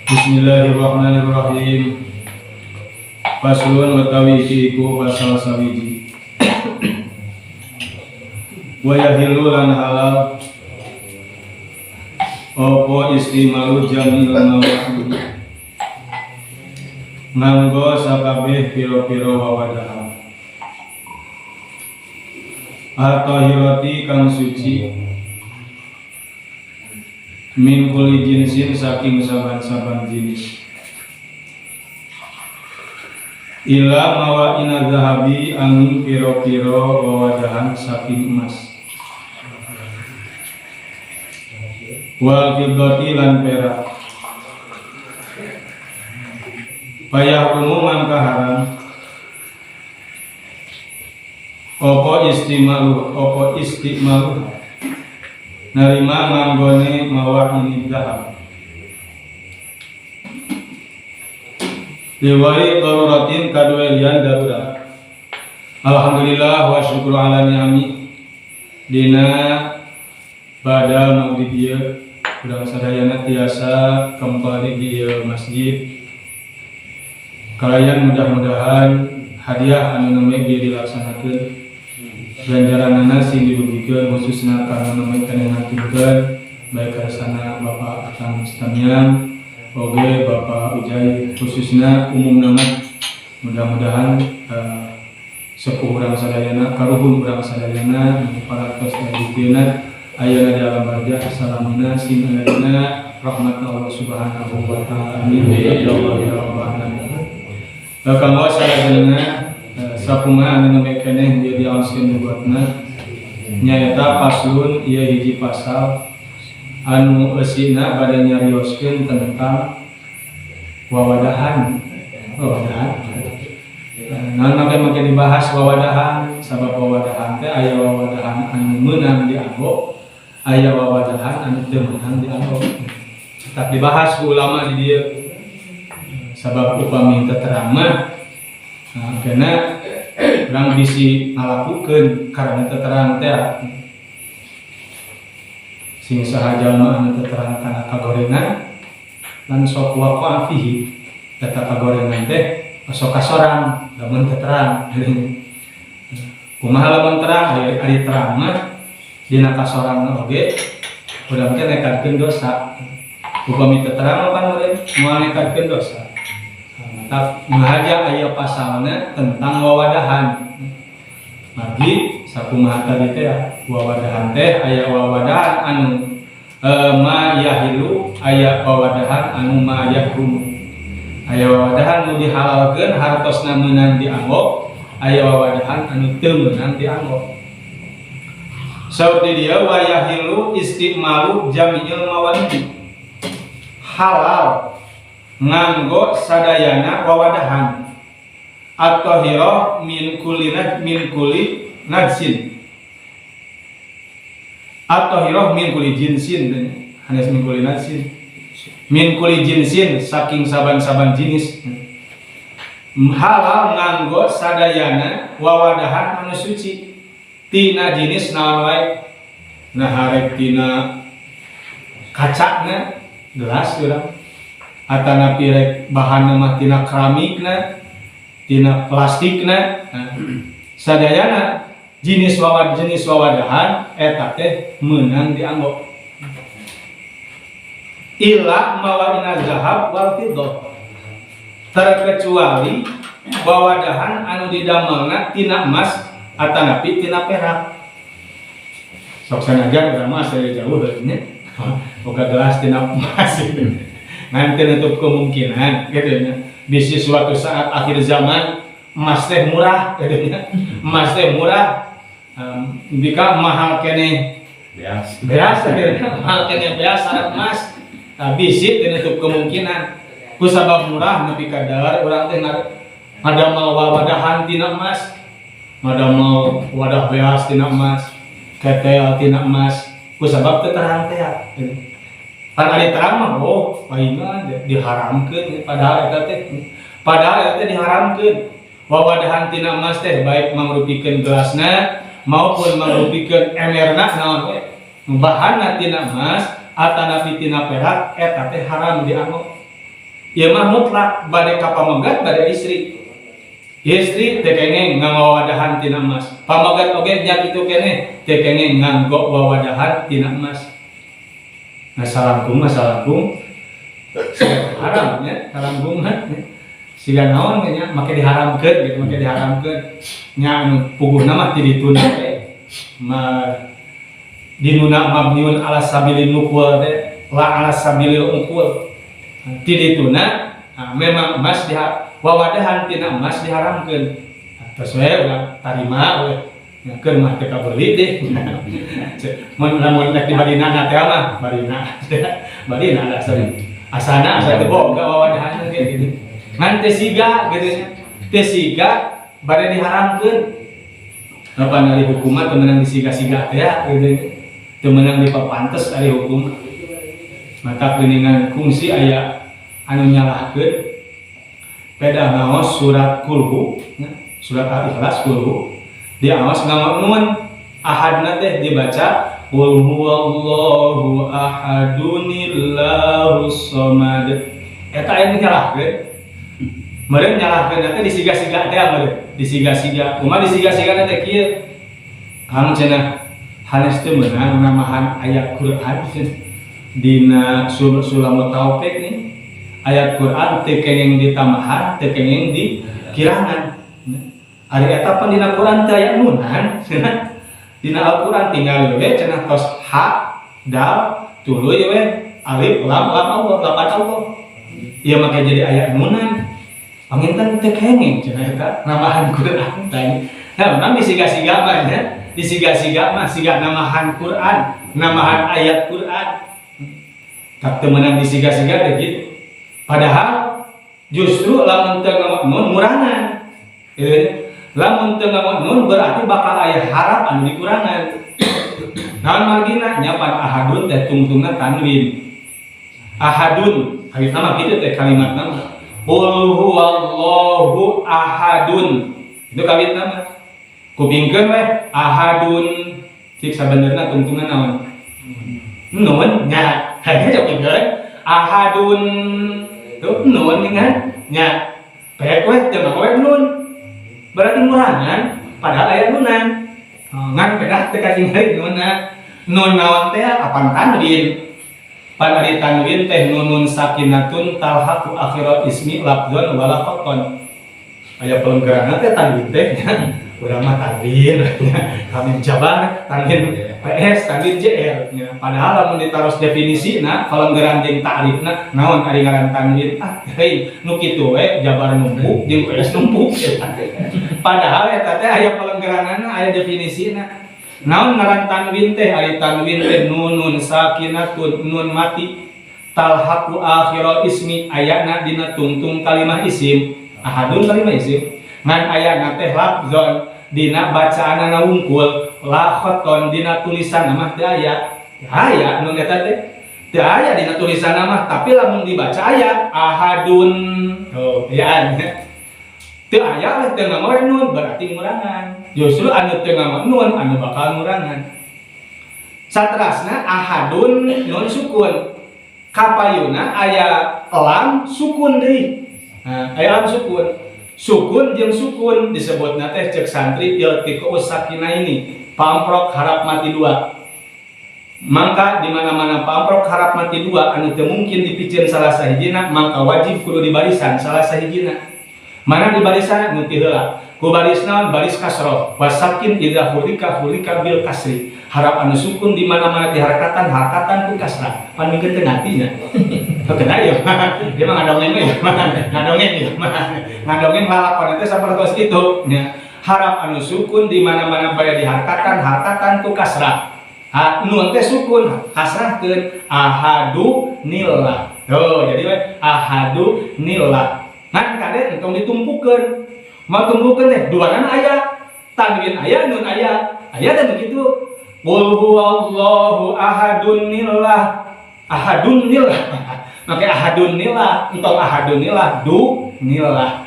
Bismillahirrahmanirrahim. Faslun utawi iki iku pasal sawiji. Wa yahillu lan halal apa istimalu jamil mawadi nganggo sakabeh pira-pira wawadahan at-tahirati kang suci min kulli jinsin saking saban-saban jenis ila mawaina zahabi angin piro-piro wawadahan saking emas wal fiddati lan perak payah umuman kaharam opo istimalu narima manggone mawahini zahab liwari daruratin kaduelian darurat. Alhamdulillah wa syukur ala ni'ami dina badal maghrib ieu urang sadayana tiasa kembali di masjid. Kalian mudah-mudahan hadiah anu neme ge dilaksanakeun. Ganjaranana sing dirugikeun khususna kana neme keneh ngaturkeun baik karsana Bapak Akang Stamian oge Bapak Ujai khususna umum nama mudah-mudahan sepuh urang sadayana karuhun urang sadayana para tos dikeuna ayeuna di alam barzah salamina sing ayeuna rahmat Allah Subhanahu wa taala amin ya Allah ya rabbal alamin. Kanggo sadayana sapunga anu neme keneh jadi alskeun buatna nyaeta paslun ieu hiji pasal anu eusina bade nyarioskeun tentang wawadahan. Nah, make dibahas wawadahan, sabab wawadahan teh aya wawadahan anu meunang dianggo, aya wawadahan anu teu meunang dianggo. Tak dibahas ku ulama di dieu. Sabab upami teu terang mah kena urang bisi ngalakukeun karena teu terang teh sing saha jalma anu teu terang kana kagorengan lan sok waqa fihi eta kagorengan teh sok kasorang lamun teu terang. Kumaha lamun terang ari terang mah dina kasorang oge urang teh nekatkeun dosa. Upami teu terang kan urang moal nekatkeun dosa. Tak mahaja aya pasalna tentang wawadahan. Magi sakumaha tadi teh wawadahan teh aya wawadahan anu ma yahilu aya wawadahan anu ma yahrum. Aya wawadahan nu dihalalkeun hartosna meunang dianggo, aya wawadahan anu teu meunang dianggo. Saeuti dia wa yahilu istimalu jami'il mawalid. Halal nganggo sadayana wawadahan at-tahirah min kulli najsin at-tahirah min kulli jinsin hanes min kulli najsin min kulli jinsin saking saban-saban jenis. Halal nganggo sadayana wawadahan anu suci tina jenis naon wae. Nah harek tina kacana gelas urang atana pirek bahan mah tina keramikna tina plastikna sadayana jenis wawadahan eta teh meunang dianggo illa mawaina zahab wal fiddah terkecuali wawadahan anu didamelna tina emas atanapi tina perak. Sok sanajan urang mah asa jauh nya boga gelas tina emas nanti nutup kemungkinan gitu ya. Bisi suatu saat akhir zaman emas teh murah gitu ya. Emas teh murah bika mahal kene beas gitu ya. Mahal kene beas syarat emas. Bisi nutup kemungkinan ku sabab murah nepi ka dalar urang teh ngadamel wawadahan tina emas. Ngadamel wadah beas tina emas, ketel tina emas ku sabab teu terang teh gitu. Kan ari terang mah palingan diharamkeun padahal eta teh diharamkeun. Wawadahan tina emas teh baik mangrupikeun gelasna maupun mangrupikeun emerna naon we. Bahanna tina emas atanapi tina perak eta teh haram dianggo. ieu mah mutlak bade ka pamegat bade istri. Istri teu kengeng ngawawadahan tina emas. Pamegat oge nya kitu keneh teu kengeng nganggo wawadahan tina emas. Nah salangkung haram nya, salangkung siga naon nya make diharamkeun gitu, make diharamkeun nya anu puguhna mah ti dituna teh. Dinuna mabniun ala sabilin nukul teh, la ala sabilil ukul. Ti dituna memang emas wawadahan tina emas diharamkeun. Terus we ulah tarima we keur mah teu kabeli deh. Mun lamun rek dibadina teh mah badina ada asana asa teu boga wawadahan gitu. Ngan teu siga gitu nya. Teu siga bade diharamkeun. Apa nari hukuman teu meunang disiga-siga teh gitu. Teu meunang dipapantes ari hukum. Maka geuningan kungsi aya anu nyalahkeun peda ngaos surat kulhu, surat al-ikhlas kulhu, dia awas ngamun ahadna teh dibaca qul huwallahu ahadunillahus samad. Eta aya nyalahkeun. Meureun nyalahkeun teh disiga-siga teh meureun, disiga-siga. Kumaha disiga-siga teh kieu? Kang cenah hanes teu meunang namahan ayat Quran dina sulamut taufik nih. Ayat Quran teu kengeng ditambahan, teu kengeng dikirangan. Ari eta pan dina Quran teu aya nunan, cenah. Dina Al-Qur'an tinggal we cenah tos ha, dal, tuluy we, alif, lam Allah, lapan Allah. Ieu make jadi aya nunan. Panginten teu kengeng cenah eta namahan Quran teh. Nah, urang disiga-siga mah nya, disiga-siga mah siga namahan Quran, namahan ayat Quran. Tak teu meunang disiga-siga teh kitu. Padahal justru lamun teu ngamun ngurangan. Lamun teu ngamun berarti bakal aya harap anu dikurangan. Naon margina nya pan ahadun teh tungtungna tanwin. Ahadun, hari nama kitu teh kalimat nama. Qul huwallahu ahadun. Itu kawit nama. Kupingkeun we ahadun. Cik sabenerna tungtungna naon? Nuhun nya. Hanya jauh pingkeun ahadun. Tuh nun kan nya pek we teu ngawe nun berarti ngurangan padahal aya nunan ngan pedah teu kacing deui nunna nun naon teh apan tanwin pan ari tanwin teh nunun sakinatun talhaqu akhirat ismi lafdzon wala khaton aya pelenggarana teh tanwin teh urang mah tanwin kami jabar tanwin PS tanwin JR nya padahal lamun ditaros definisina pelenggaran jeung ta'rifna naon ari ngaran tanwin heuy nu kitu we jabar numpuk jeung PS numpuk padahal eta teh aya pelenggaranana aya definisina naon ngaran tanwin teh ari tanwin teh nunun sakinatun nun mati talhaqu akhirat ismi ayana dina tungtung kalimah isim ahadun kalimah isim ngan ayana teh lafzon dina bacaanna wungkul la khaton dina tulisan mah teu aya. Aya nu eta teh. Teu aya dina tulisan mah tapi lamun dibaca aya ahadun. Oh, ya. Teu aya teu ngamawe nun berarti ngurangan. Justru anu teu ngamawe nun anu bakal ngurangan. Saterasna ahadun nun sukun. Kapayuna aya lam sukun deui. Nah, aya lam sukun. Sukun jeung sukun disebutna teh cek santri iltiqu sakinaini. Pamprok harap mati dua. Mangka di mana-mana pamprok harap mati dua anu teu mungkin dipicieun salah sahijina mangka wajib kudu di barisan salah sahijina. Mana di barisan nu ti heula? Ku baris naon? Baris kasroh. Wasakin idza hurika bil kasri. Harap anu sukun di mana-mana diharakatan ku kasrah. Pan mingkeun teu ngatinya. Kena ya. Dia mah ngadongeng ya. Ngadongeng ya. Ngadongeng lalakon teh sapertos kitu nya. Harap anu sukun di mana-mana bae diharkatan ku kasrah. Nun teh sukun kasrahkeun ahadu nillah. Oh, jadi we ahadu nillah. Ngan kade entong ditumpukeun. Mau tumpukeun teh duanana aya, tanwin aya, nun aya. Aya teh begitu. Qul huwallahu ahadun nillah. Ahadun nillah. Make ahadun nillah, entong ahadun nillah, du nillah.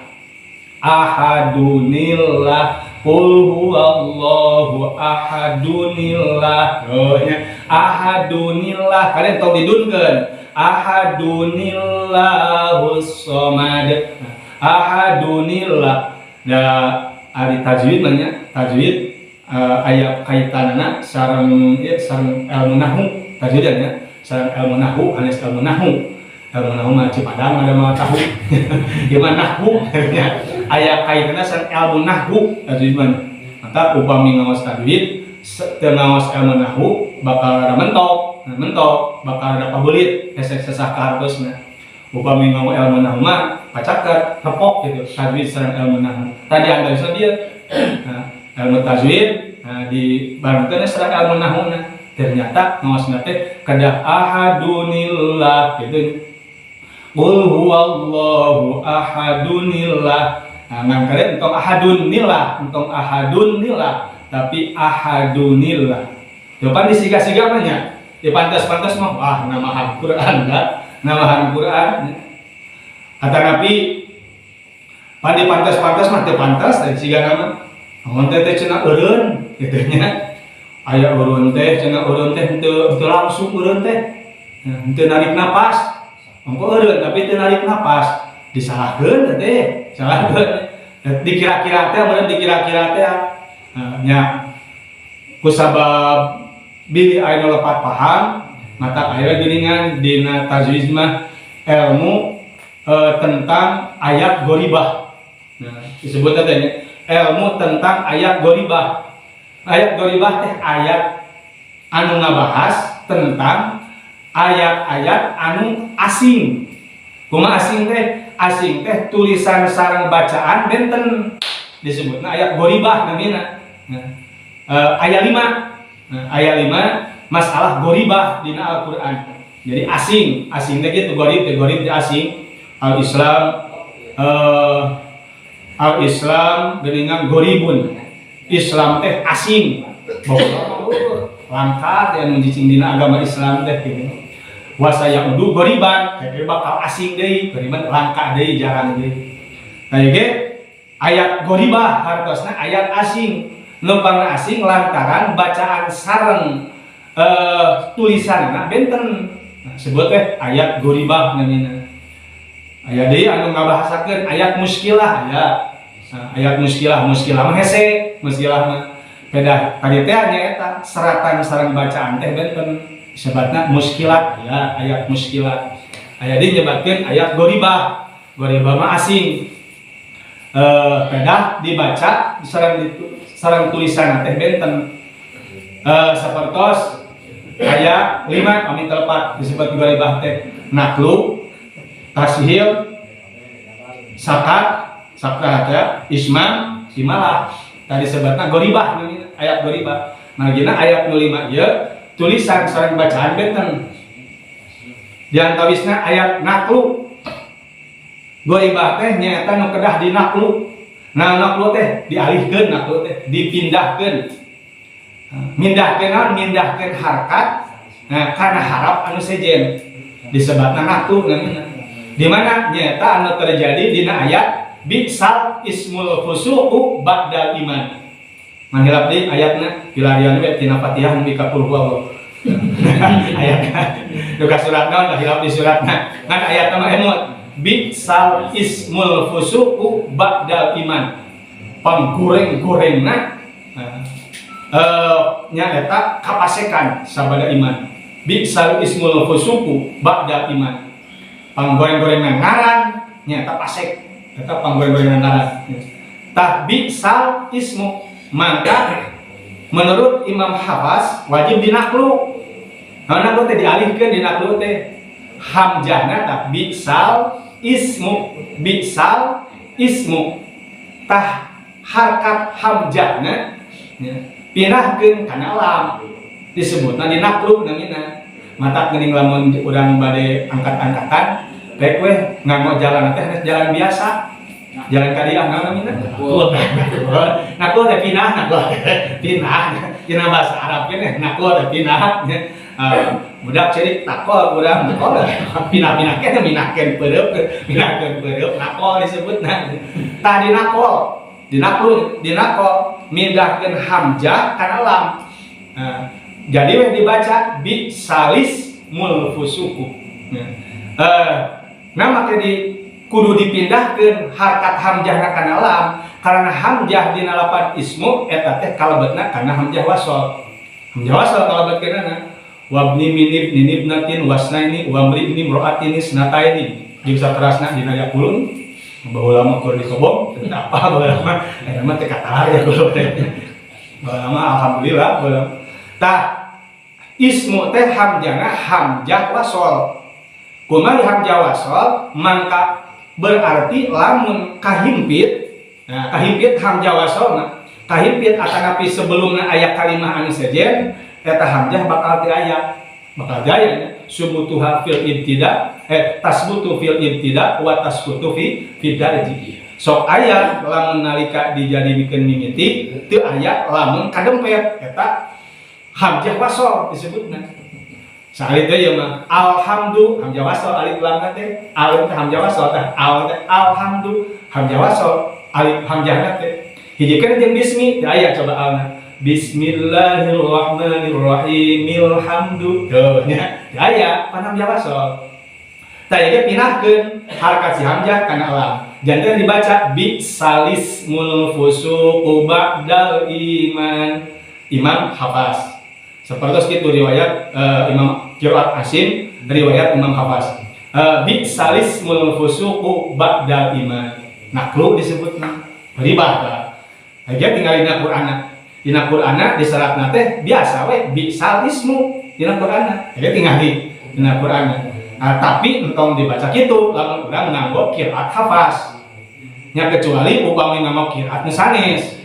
Ahadunillah qul huwallahu ahadunillah oh nya ahadunillah kalian tong didunkeun ahadunillahus somad. Ahadunillah. Da ari tajwid nya tajwid aya kaitanana sareng ilmu nahwu tajwidnya sareng ilmu nahwu hanes ilmu nahwu mah Cipadang ada mah tahu gimana nahwu aya kaitanana sareng ilmu nahwu tajwid maka upami ngaos tajwid teu ngaos ilmu nahwu bakal ada mentok bakal ada pabulit hese sesah ka hartosna upami ngaos ilmu nahwu mah pacaket repok gitu tajwid sareng ilmu nahwu tadi andalusna dia ilmu tajwid di barengkeun sareng ilmu nahwu ternyata ngaosna teh kadah ahadunillah gitu qul huwallahu ahadunillah ngangkare entong ahadunillah tapi ahadunillah depan disiga-siga mah nya di pantas-pantas mah wah nama Al-Qur'an nama Al-Qur'an kata Nabi pandi pantas-pantas mah teu pantas teh siga nama mun teh cenah eureun kitu nya aya eureun teh cenah eureun teh teu langsung eureun teh teu narik napas mangko eureun tapi teu narik napas disalahkeun teh salahkeun dikira-kira teh bener dikira-kira teh nya kusabab bilih aya lepat paham mata aya geuningan dina tajwid mah ilmu tentang ayat goribah. Nah, disebut tadi ilmu tentang ayat goribah. Ayat goribah teh ayat anu ngabahas tentang ayat-ayat anu asing. Kumaha asing teh? Asing teh tulisan sareng bacaan benten. Disebutna ayat goribah namina. Ayat 5. Ayat 5 masalah goribah dina Al-Qur'an. Jadi asing teh gitu gorib teh asing. Al-Islam geuningan goribun. Islam teh asing. Langka teh anu dicing dina agama Islam teh kitu. Wa sayaudu goriban, teh bakal asing deui, goriban langka deui, jarang deui. Nah ieu ayat goribah hartosna ayat asing. Numpangna asing lantaran bacaan sareng tulisanna benten. Nah, sebut teh ayat goribah namina. Aya deui anu ngabahasakeun ayat muskilah aya. Ayat muskilah mah hese, muskilah mah beda. Tadi teh nya eta seratan sareng bacaan teh benten disebutna muskilat aya ayat muskilat. Aya deui nyebatkeun ayat goribah. Goribah mah asing. Beda dibaca sareng tulisan teh benten. Sapertos ayat 5 kami telepat disebut goribah teh naklu tashil sakat ya isman simalah tadi sebutna goribah ayat goribah margina ayat 05 ieu tulisan sareng bacaan benten diantawisna ayat naklu goribah teh nyaeta nu kedah di naklu nah naklu teh dialihkeun naklu teh dipindahkeun mindahkeun harkat nah kana harap anu sejen disebutna naklu namina di mana nyata anu terjadi dina ayat bi'sal ismul fusuqu ba'dal iman. Manghilap deui ayatna pilarian we tina Fatihah nepi ka qul huwallahu. Ayatna nu ka surat naon hilap di suratna. Ngan ayatna mah emot bi'sal ismul fusuqu ba'dal iman. Panggoreng-gorengna nya eta kapasekan sabada iman. Bi'sal ismul fusuqu ba'dal iman. Panggoreng-gorengna ngaran nyata pasek eta panggoreng-gorengan ngaran tahbi sal ismu maka menurut Imam Hafaz wajib dinaklu karena teh dialihkeun dinaklu teh hamzahna tahbi sal ismu tah harkat hamzahna pinahkeun kana lam disebutna dinaklu namina mata geuning lamun urang bade angkat-angkatan rek we nganggo jalan teh jalan biasa jalan kadiah namina nakul teh pinah dina bahasa Arab teh nakul teh pinah budak cerik takol urang nakol pinah-pinah teh minahkeun peureup nakol disebutna tah dinakol mindahkeun hamzah kana lam jadi we dibaca bi salis mul fusuku Nah maka kudu dipindahkeun harkat hamjahna kana lam karena hamjah dina lapan ismu eta teh kalebetna kana hamjah wasol. Hamjah wasol kalebetkeunana wabni minib ninibnatin wasnaini wamri ini mroatin isnataini jeung saterasna dina yakulun baheula mah keur dikobong teu apa baheula mah eta mah teh katar ya kulo teh baheula mah alhamdulillah baheula tah ismu teh hamjahna hamjah wasol kumaha hamjah wasol mangka berarti lamun kahimpit nah kahimpit hamjah wasolna kahimpit atanapi sebelumna aya kalimah anu sejen eta hamjah bakal ti aya subutuha fil ibtida tasbutu fil ibtida wa tasbutu fi darji sok aya lamun nalika dijadikeun mimiti teu aya lamun kadempet eta hamjah wasol disebutna sakali teh ieu mah alhamdu hamjah wasol alif lam teh alif hamjah wasol teh alhamdu hamjah wasol alif hamjahna teh hijikeun jeung bismi teh aya coba alna bismillahirrahmanirrahim alhamdu tuh nya teh aya pan hamjah wasol tah ieu pinahkeun harkat si hamjah kana lam janten dibaca bi salismul fusuqu ba'dal iman Imam Hafaz seperti itu riwayat Imam Qiraat Asim riwayat Imam Hafaz bi salismul fusuqu ba'dal iman naklu disebutna ribah ta aja tinggal dina Qur'ana di syaratna teh biasa we bi salismu dina Qur'ana aja tinggal dina Qur'ana tapi entong dibaca kitu lamun urang nganggo qiraat Hafaz nya kecuali upami nganggo qiraat nu sanes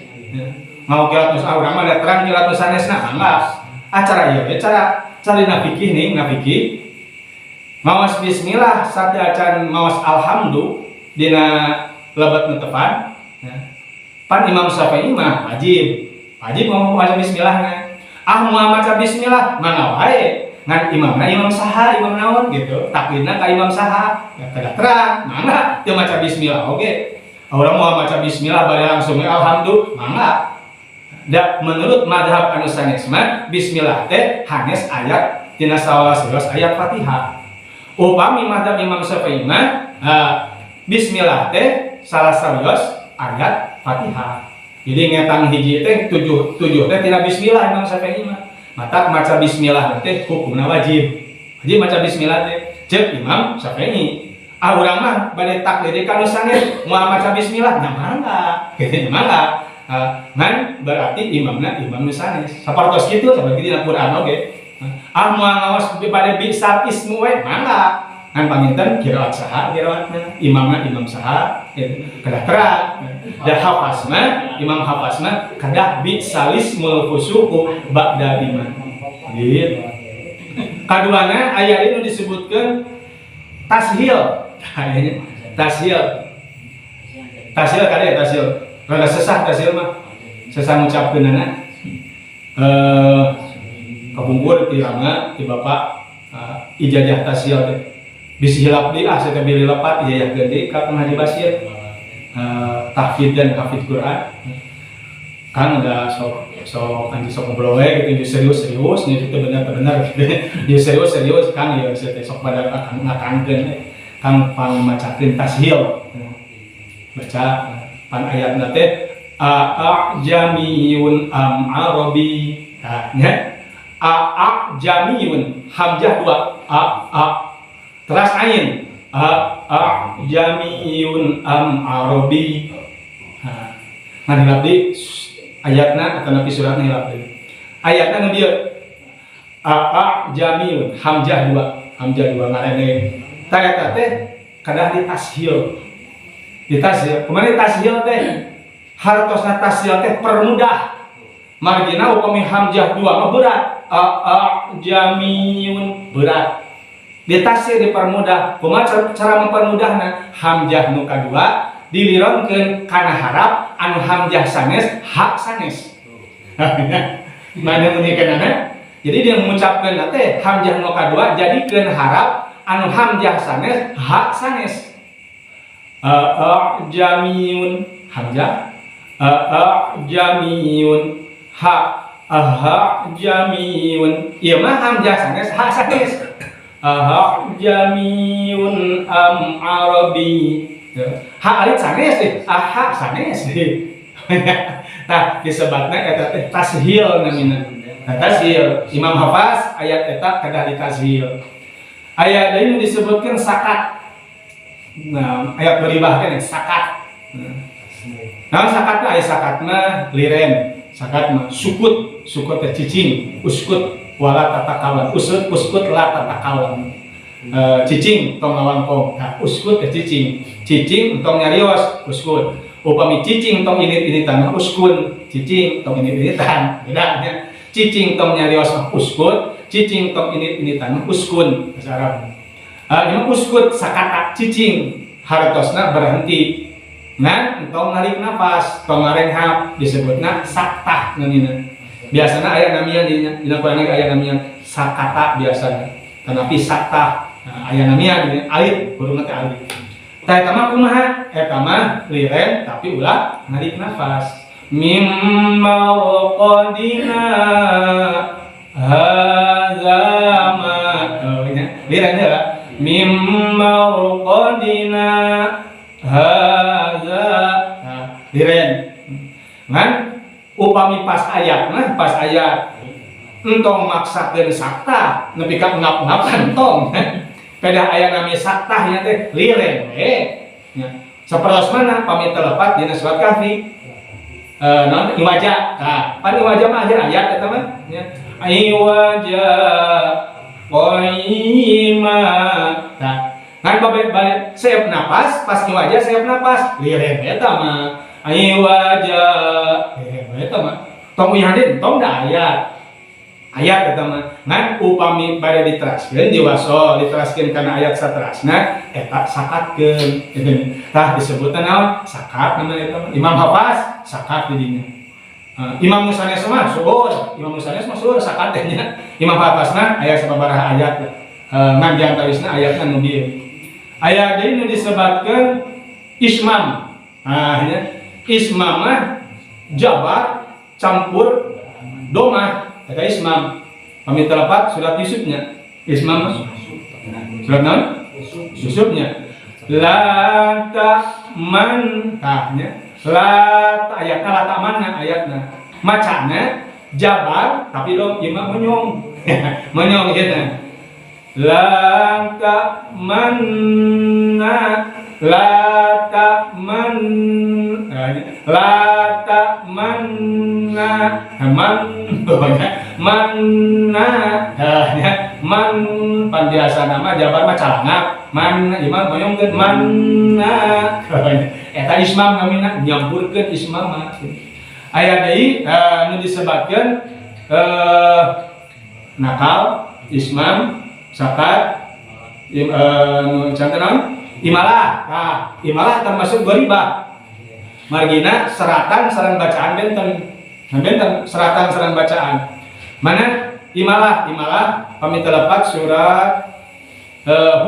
mau qiraat nu urang mah terang qiraat nu sanesna anggas acara ieu cara carina fikih ning ngapikih maos bismillah sabda acan maos alhamdu dina lebat nu tepan pan Imam Syafi'i mah wajib ngomong maca bismillahna moal maca bismillah mangga wae ngan imamna imam saha imam naon gitu taklidna ka imam saha kada terang mangga teu maca bismillah oge urang moal maca bismillah bari langsung alhamdu mangga da menurut madhab anu sanes mah bismillah teh hanes ayat tina sawalas ayat Fatihah. Upami madhab Imam Syafi'i mah bismillah teh salah sarios ayat Fatihah. Jadi ngetang hiji teh tujuh teh tina bismillah Imam Syafi'i mah. Mata maca bismillah teh hukumna wajib. Jadi maca bismillah teh ceuk Imam Syafi'i. Urang mah bade taklid ka nu sanes moal maca bismillah nya mangga. Kitu mangga. Ngan berarti imamna imam sanes sapertos kitu saperti dina Quran oge moal ngaos pada bisa ismu we mangga ngan paminten qiraat saha qiraatna imamna imam saha kada terang da hafazna imam hafazna kada bisalismul fusuqu ba'da iman gitu kaduana aya ieu disebutkeun tashil kada tashil rada sesah tashil mah sesah ngucapkeunana kabungkur ti rangga ti bapak ijazah tashil teh bisi hilap deui saya teh bili lepat ijazah deui ka Kang Haji Basir tahfidz dan hafidz Quran kan ada sok ngobrol we gitu serius nya itu benar dia serius Kang ya saya teh sok pada ngakangkeun Kang pamacakeun tashil baca pan ayatna teh a'jamiyun am arabi nya a'jamiyun hamzah dua teras ain a'jamiyun am arabi ngadilap di ayatna atau nabi suratna hilap deui ayatna nu dieu a'jamiyun hamzah dua ngarene ta teh kadah ditashil kemarin tashil teh hartosna tashil teh permudah margina upami hamzah dua mah berat jamiyun berat ditashil dipermudah kumaha cara mempermudahna hamzah nu kadua dilironkeun kana harap anu hamzah sanes hak sanes mana munikeunana jadi dia mengucapkeun teh hamzah nu kadua jadikeun harap anu hamzah sanes hak sanes jamiyun hamzah jamiyun jamiyun ieu mah hamzah sanes ha sanes Jamiun am arabi. Ha alif sanes deh, aha sanes deh. Nah, disebutna eta teh tashil namina. Nah, tashil Imam Hafaz ayat eta kada ditashil. Ayat ini disebutkan sakat. Nah, ayat beribah kan sakat. Nah, sakatna ayat sakatna liren, sakat mah sukut teh cicing, uskut wala tatakawan, uskut la tatakawan. Cicing tong ngawangkong, nah uskut teh cicing tong nyarios, uskut. Upami cicing tong init-initan uskun, cicing tong init-initan, bedanya. Cicing tong nyarios uskut, cicing tong init-initan uskun, bahasa Arab. Ini uskut sakata cicing hartosna berhenti. Nah, tong narik nafas, tong ngarenghap disebutna saktah namina. Biasana aya namanya dina Quran aya namanya sakata biasana. Tanapi saktah. Nah, aya namanya dina alif, hurufna teh alif. Tah eta mah kumaha? Eta mah liren tapi ulah narik nafas. Mimma waqadina hadza ma liren heula. Mimma waqadina hadza liren. Ngan upami pas ayat entong maksakeun sakta nepi ka ngap-ngapan tong. Peda aya nami sakta nya teh liren we. Nya sapertos mana pami telepat dina surat Kahfi. Naon iwaja. Tah, pan iwaja mah akhir ayat eta mah nya. Iwaja qaima. Tah, ngan balik seep napas, pas iwaja seep napas, liren eta mah. Iwaja eta mah. Tong uyandin tong da ayat eta mah ngan upami bade diteraskeun diwaso diteraskeun kana ayat saterasna eta sakatkeun tah disebutna naon sakat namanya eta mah Imam Hafaz sakat di dinya Imam Musanes mah suhur Imam Musanes mah suhur sakat teh nya Imam Hafazna aya sababaraha ayat ngan diantarisna ayatna nu dieu aya deui nu disebutkeun ismam nya ismam mah jabar campur domah eta ismam pamit telepat surat Yusufnya ismam surat naon Yusufnya la ta'man tahnya la ayatna la ta'manna ayatna macana jabar tapi dong imam menyong menyong gitu la ta'manna la ta'man la ta'manna manna man pandiasa nama jabar mah calangap man imam moyongkeun manna eta ismam namina nyampurkeun ismam mah aya deui nu disebutkeun nakal ismam sakat nu canten imalah imalah termasuk gharibah margina seratan sareng bacaan benten seratan bacaan mana imalah pamit telepat surat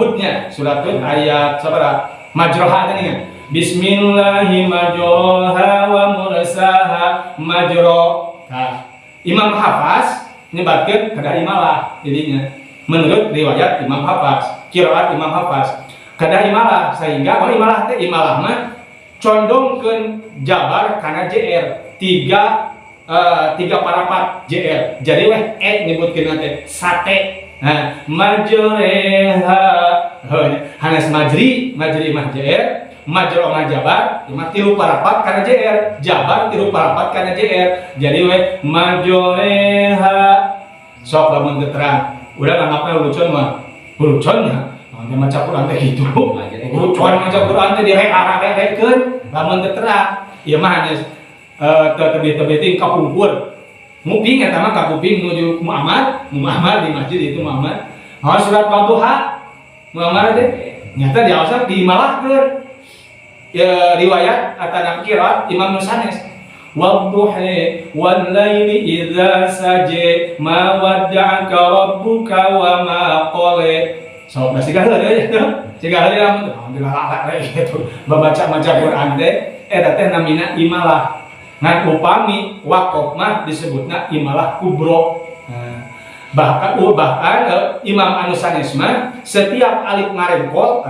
Hudnya surat Hud ayat sabaraha majroha tadi kan bismillahi majroha wa mursaha majro Imam Hafaz nyebatkeun kada imalah jadinya menurut riwayat Imam Hafaz qiraat Imam Hafaz kada imalah sehingga imalah teh imalah mah condongkeun jabar kana JR tiga parapat JR jadi weh nyebutkeun teh sate majreha hanes majri mah JR majro mah jabar mah tilu parapat kana JR jabar tilu parapat kana JR jadi weh majreha sok lamun teu terang udah nganggapna ulucon mah uluconnya nanti maca Quran teh kitu ulucon maca Quran teh direk-rekeun lamun teu terang ieu mah hanes tebih-tebih kapungkur muping eta mah kapuping nuju Muhammad di masjid itu Muhammad surat Wadduha Muhammad teh nyata diaosar dimalahkeun ya riwayat atana qiraat Imam Musanes wadduha wal laili idza saja ma wadda'aka rabbuka wa ma qala sok siga heureuy siga heureuy lamun dilalak gitu babaca maca Quran teh eta teh namina imalah ngan upami waqaf mah disebutna imalah kubro bahkan imam anu sanes mah setiap alif ngarengkol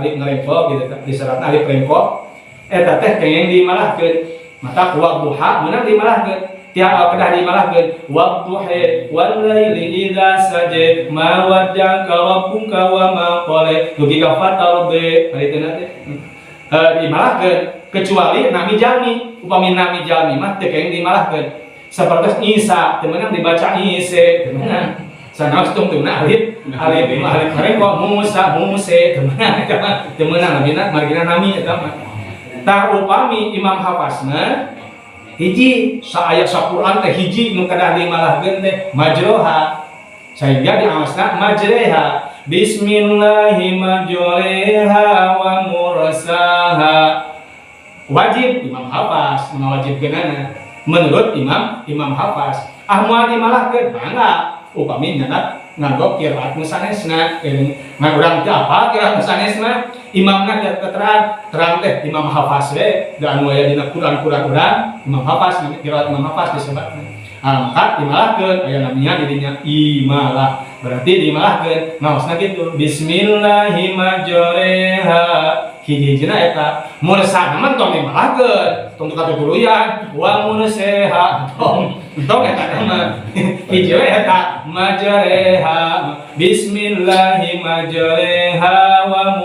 gitu diseratna alif rengkol eta teh kenging dimalahkeun mata wadduha meunang dimalahkeun tiap kedah dimalahkeun wadduha wal laili idza saja ma wadda'aka rabbuka wa ma qala dugi ka fatarde hariteuna teh dimalahkeun kecuali nami jalmi upami nami jalmi mah teu kenging dimalahkeun sapertos Isa teu meunang dibaca Ise teu meunang sanaos tungtungna alif mereka Musa teu meunang margina nami eta mah tah upami imam hafazna hiji saayat saquran teh hiji nu kadah dimalahkeun teh majroha sehingga diaosna majreha bismillahi majreha wa mursaha wajib imam hafaz ngawajibkeunana menurut imam hafaz moal dimalahkeun mangga upami nyana nganggo qiraat sanesna urang teh apa qiraat sanesna imamna terang teh imam hafaz we da anu aya dina Quran urang imam hafaz qiraat imam hafaz disebutna maka dimalahkeun aya namanya didinya imalah berarti dimalahkeun ngaosna kitu bismillahi majreha hiji-hijina eta mursaha mah tong dimalahkeun tong katutuluyan wa mursaha tong eta mah hiji we eta majreha bismillahi majreha wa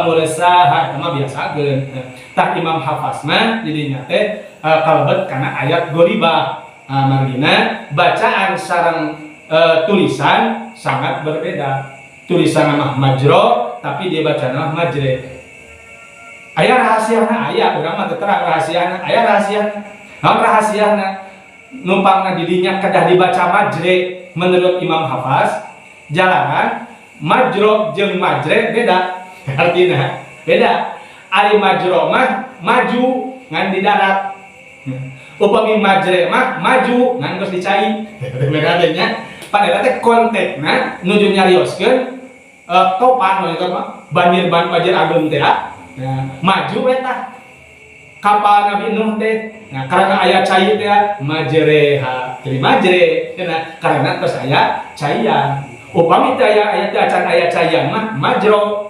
mursaha eta mah biasakeun tah imam hafaz mah didinya teh kalebet kana ayat goribah margina bacaan sareng tulisan sangat berbeda tulisan mah majro tapi dia baca mah majre aya rahasiana aya urang mah terang rahasiana aya rahasiana naon rahasiana numpangna didinya kedah dibaca majre menurut imam hafaz jalanan majro jeung majre beda artinya beda ari majro mah maju ngan di darat upami majre mah maju ngan geus dicai beda nya padahal teh konteksna nuju nyarioskeun topan mah banjir agung teh maju eta kapal Nabi Nuh teh karena aya cai teh majreha jadi majre karena terus aya caian upami teh aya acan aya caian mah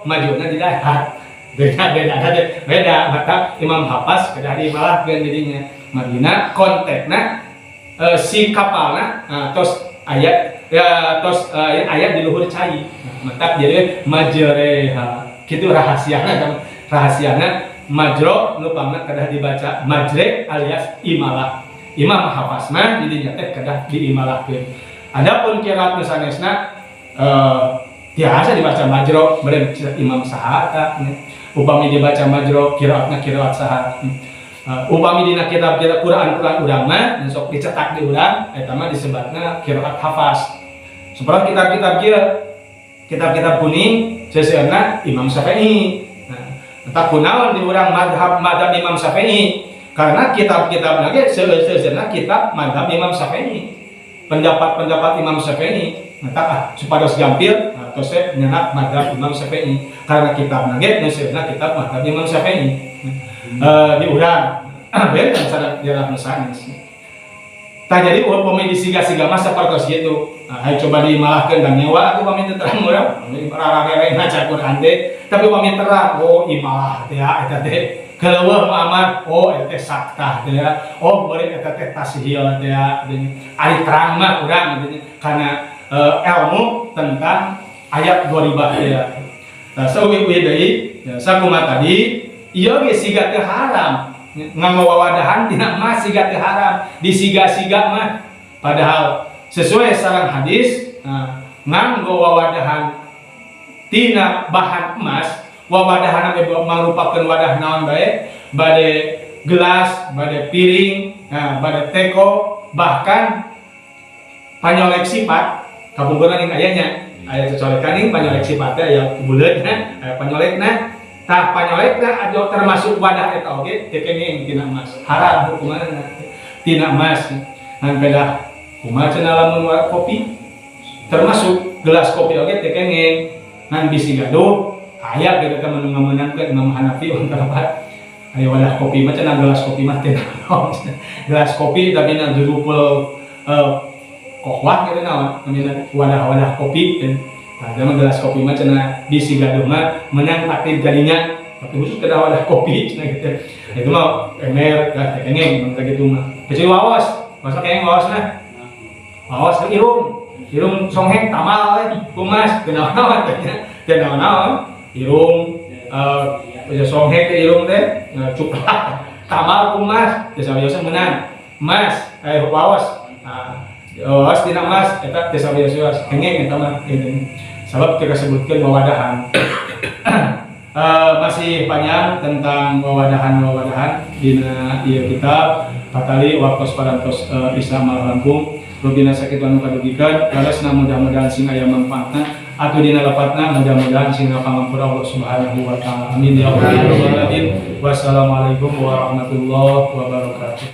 majuna di darat beda maka imam hafaz kedah dimalahkeun didinya margina konteksna si kapalna tos ayat ayat di luhur cai maka jadi majreha kitu rahasiana majro nupangna kedah dibaca majre alias imalah imam hafaz mah didinya teh kedah diimalahkeun adapun qiraat nu sanesna tiasa dibaca majro beureum imam saha upami dibaca majro qiraatna qiraat saha upami dina kitab Quran urang mah sok dicetak di urang eta mah disebutna qiraat hafaz saperti kitab kuning seseueurna Imam Syafi'i entah kunaon di urang madhab Imam Syafi'i karena kitab-kitab lagi seseueurna kitab madhab Imam Syafi'i pendapat Imam Syafi'i entah supados gampil tos nyeunat madhab Imam Syafi'i karena kitab lagi seseueurna kitab madhab Imam Syafi'i di urang beda cara jalan sanes tah jadi upami disiga-siga mah sapertos kitu ayo coba dimalahkeun dan nyewa atuh pami terang urang rara-rara ngaca Quran teh tapi pami terang oh imalah teh eta teh keleuweuh mah oh eta teh saktah teh oh beureum eta teh tasihil teh ari terang mah urang kana ilmu tentang ayat goribah teh tah sawi deui sakumaha tadi ieu ge siga teh haram nganggo wawadahan tina mah siga teh haram disiga-siga mah padahal sesuai sareng hadis nganggo wawadahan tina bahan emas wawadahan mangrupakeun wadah naon bae bade gelas bade piring bade teko bahkan panyolek sifat kabungkuran yang ayanya aya cocolekan ning panyolek sifatnya aya buleutna aya panyolekna tah panyolekna ado termasuk wadah eta oge teu kenging tina emas haram hukumanna tina emas ngan beda kumaha cenah lamun kopi termasuk gelas kopi oge teu kenging ngan bisi gaduh aya kita menunggu-menunggu Imam Hanafi pendapat aya wadah kopi mah cenah gelas kopi mah teh gelas kopi tapi na judupul kokwah gitu naon wadah-wadah kopi kan. Nah, dalam gelas kopi mah cenah bisi gaduh mah menang aktif jadinya tapi khusus kada wadah kopi cenah gitu. Itu mah emer dah kengeng mun gitu mah. Kecuali wawas, masa kengeng wawas nah. Wawas irung songheng tamal kumas teu naon teh naon irung songheng teh irung teh cuprak tamal kumas teh sabiasa meunang mas wawas wawas dina mas eta teh sabiasa kengeng eta mah sabab kita sebutkan wawadahan. Masih panjang tentang wawadahan dina ieu kitab Fatali Waktos Parantos Islam Al-Rampung rubina sakit anu kadugikeun karesna mudah-mudahan sing aya manfaatna atuh dina lepatna mudah-mudahan sing ngapangampura Allah Subhanahu wa taala. Amin ya rabbal alamin. Wassalamualaikum warahmatullahi wabarakatuh.